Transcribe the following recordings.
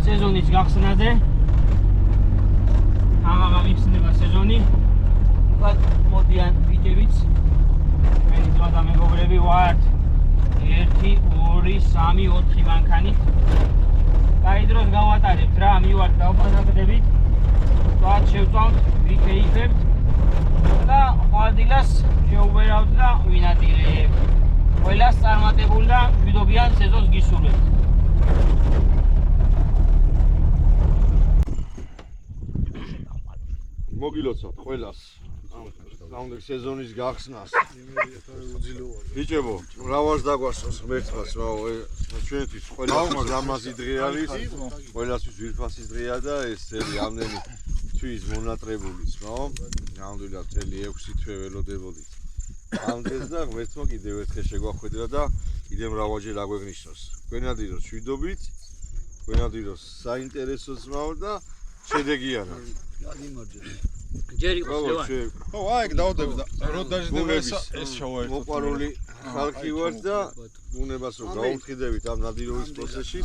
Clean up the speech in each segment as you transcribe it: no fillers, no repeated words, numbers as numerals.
სეზონის გახსნაზე. აღარ მიხსნება სეზონი. უკან მოდიან ბიჭებიც. ჩვენი ძმა და მეგობრები ვართ 1 2 3 4 მანქანით. კაი დროს გავატარებთ რა, მივართ დავბანაკდებით. თქვათ შევწავთ, ვიქეიფებთ და ხვალდილას შეუვერავთ და ვინადირებთ. ყველას წარმატებულ და მშვიდობიან სეზონს გისურვებთ. მოგილოცავთ ყველას ამ სეზონის გახსნას. ბიჭებო, მრავალს დაგვასწროს ღმერთმაც, ჩვენთვის ყველასთვის ლამაზი დღე არის, ყველასთვის ვირფასი დღეა და ეს წელი ამდენი თვის მონატრებულიც, ნამდვილად წელი 6 თვე ველოდებოდით. ამ დღეს და ღმერთმა კიდევ ერთხელ შეგვახვედრა და კიდევ მრავალჯერ აგვეღნიშნოს. გვენადიროს მშვიდობით, გვენადიროს საინტერესო ძმაო და შედეგიანად. ჯერ იყოს ლევან. ხო, აი, დავდები და რო დაждდება ეს შოვაერთო. მოყვარული ხალხი ვართ და ბუნებას რომ გაუთხიდებით ამ ნადირობის პროცესში,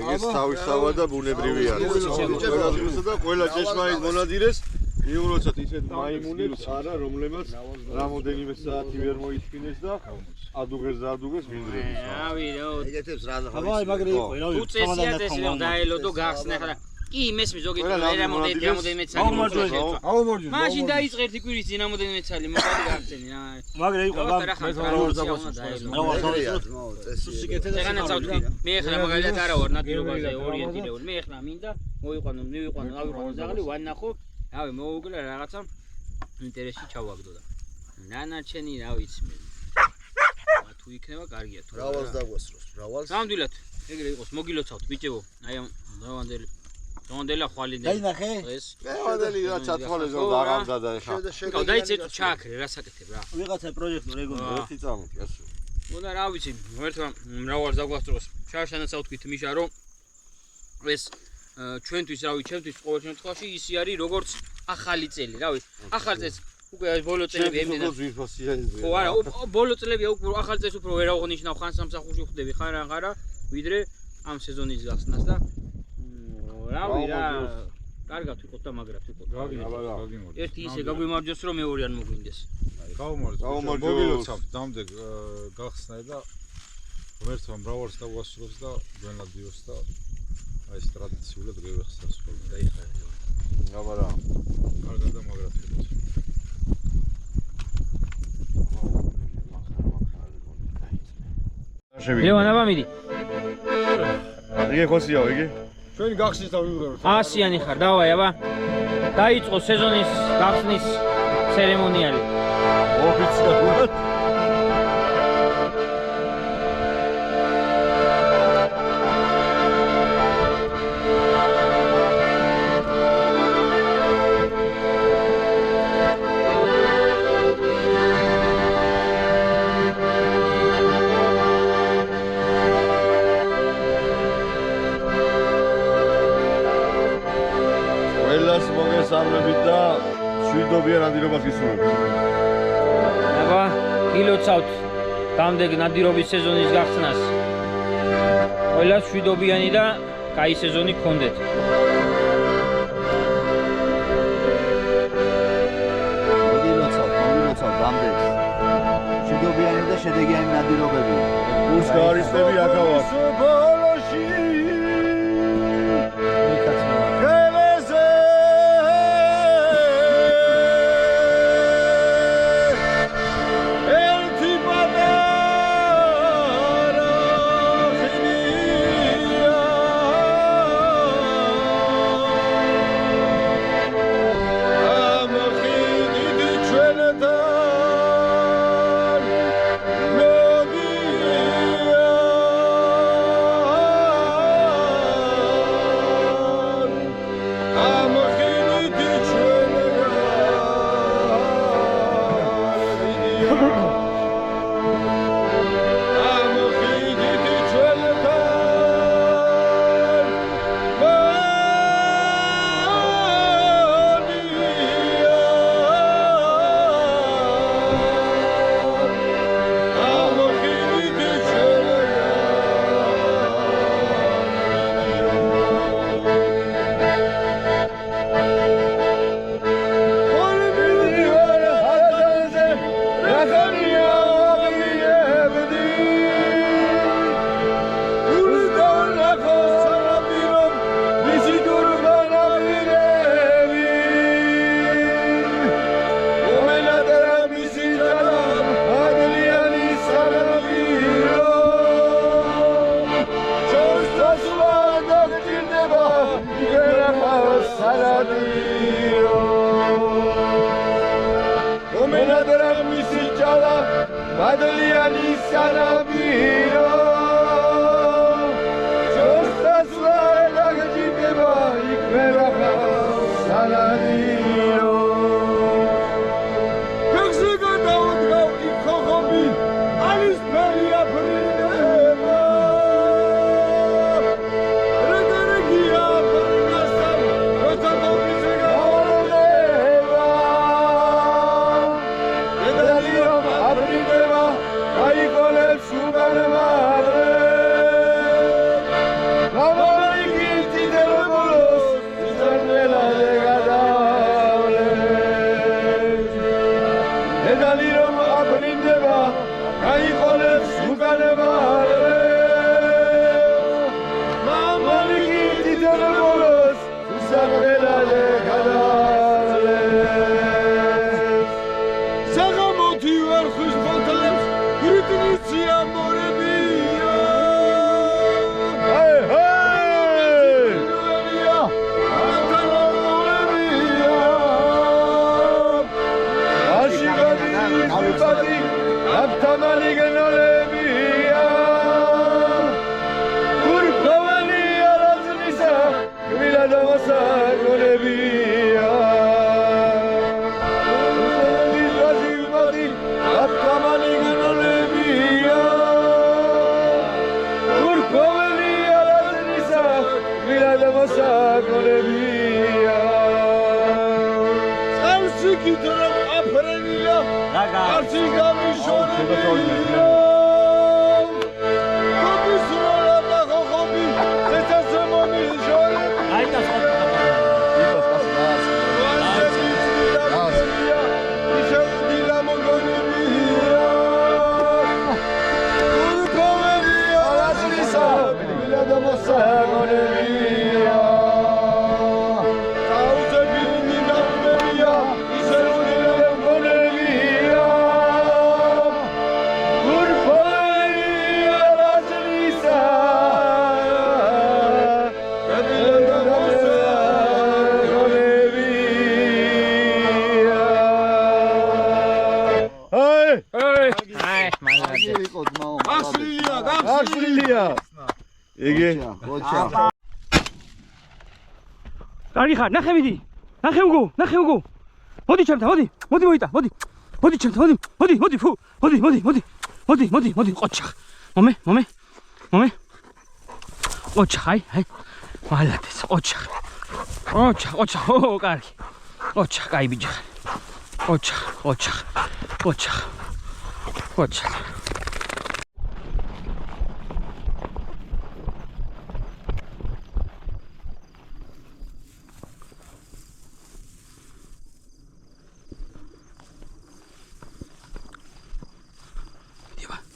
ეგეც თავისთავად და ბუნებრივი არის. ყველასთვის და ყველა ჭეშმარიტ მონადირეს მიულოცოთ ისეთ მაიმუნებს, არა, რომლებაც რამოდენიმე საათი ვერ მოიწმინეს და ადუღეს მინდრებს. რავი, ეგეთებს რა და აბა, მაგარი იყო, რავი. თუ წესია წესი რომ დაელოდო გახსნა ხა. კი, მესმის ზოგი რამოდენიმე ცალი. აუმორჯო. მაშინ დაიწყე ერთი კვირის წინ რამოდენიმე ცალი მოყავი გახსენი რა. მაგარი იყო, რავი, ეგანაც ავთქვი. მე ახლა მაგალითად არა ვარ ნადირობაზე ორიენტირებული. მე ახლა მინდა მივიყვანო, ავიყვანო ზაღლი, ვანახო. რავი, მოუგლა რაღაცა ინტერესი ჩავაგდო და ნანარჩენი რა ვიცი მე. თუ იქნება კარგია თუ. მრავალს დაგვასწროს, მრავალს. ნამდვილად ეგრე იყოს, მოგილოცავთ ბიჭებო. აი ამ დავანდელა ხვალინე. დაინახე? ეს. მევანდელი რა ჩათვალეს რომ დაღამდა და ეხა. კაო დაიცეთ ჩააქრე რა საკეთებ რა. ვიღაცა პროექტო რეგონი. ერთი წამოდი, ასე. მოდა რა ვიცი, ერთმა მრავალს დაგვასწროს. შარშანაც ავთქვით მიშა რომ ეს ჩვენთვის რავი, ჩემთვის ყოველ შემთხვევაში ისი არის როგორც ახალი წელი, რავი. ახალი წელს უკვე ბოლო წლები ემდენად. ხო არა, ბოლო წლებია უკვე ახალი წელს უფრო ვერ აღნიშნავ ხან სამსახურში ვხდები ხარ აღარა, ვიდრე ამ სეზონის გახსნას და რავი რა. კარგად ვიყოთ და მაგრად ვიყოთ. გაგიმორდა. ერთი ისე გაგვიმარჯოს რომ მეორე არ მოგვინდეს. გაუმორდა. მოგილოცავთ დამდეგ გახსნა და ღმერთმა მრავალს დაგვასწროს და გვენადიროს და აი ეს ტრადიციულად გავიხსნას ხოლმე. დაიხარე. აბარა. კარგად და მაგრად ვიყოთ. ლევან აბა მიდი. იგე ხოსიაო, იგე? ჩვენი გახსნის და ვიმღეროთ. ასიანი ხარ, დავაი აბა. დაიწყო სეზონის გახსნის ცერემონიალი. ოფიციალურად. მოგესალმებით და მშვიდობიან ნადირობას გისურვებთ. აბა, გილოცავთ დამდეგ ნადირობის სეზონის გახსნას. ყველა მშვიდობიანი და კაი სეზონი გქონდეთ. მოგილოცავთ დამდეგს. მშვიდობიანი და შედეგიანი ნადირობები. უსგარისები აქავართ. sanadiro omenadra misichala madliani sanabiro jostasla lagajibeba ikmera sanadiro Mexico don't go ikohobi alis peria prineva regaregia pernasam rotato bisega oleva edalio aprineva aikole sugarmare Amariki tidelos zervela legadale Edalio aprindeva aikole sugarmare Amariki tidelos zervela legadale Sagamoti varxus bontales Gritinicia morebia Hey hey Ashigadi Aptamali genolebia Kurkovani arazunisa Gviladamasa golebia Aptamali genolebia Kurkovani arazunisa Gviladamasa golebia Salsikitram aprenila Arsigami shorebia Komisrola da khobi Zetasemoni shorebia Aita იგი კარგი ხარ, ნახე მიდი. ნახე უგო. მოდი ჩემთან, მოდი მოიტა, მოდი. მოდი ჩემთან, მოდი, ფუ. მოდი, ყოჩა. მომე. ყოჩა, აი. მალადეს, ყოჩა. ო, კარგი. ყოჩა, კაი ბიჭი. ყოჩა.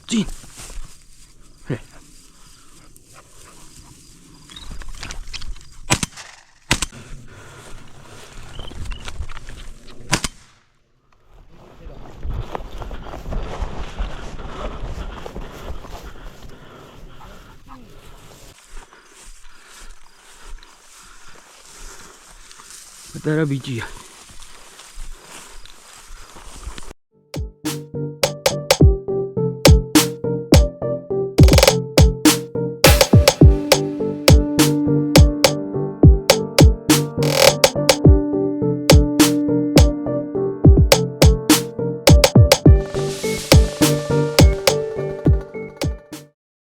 찐. 그래. 따라 미지야.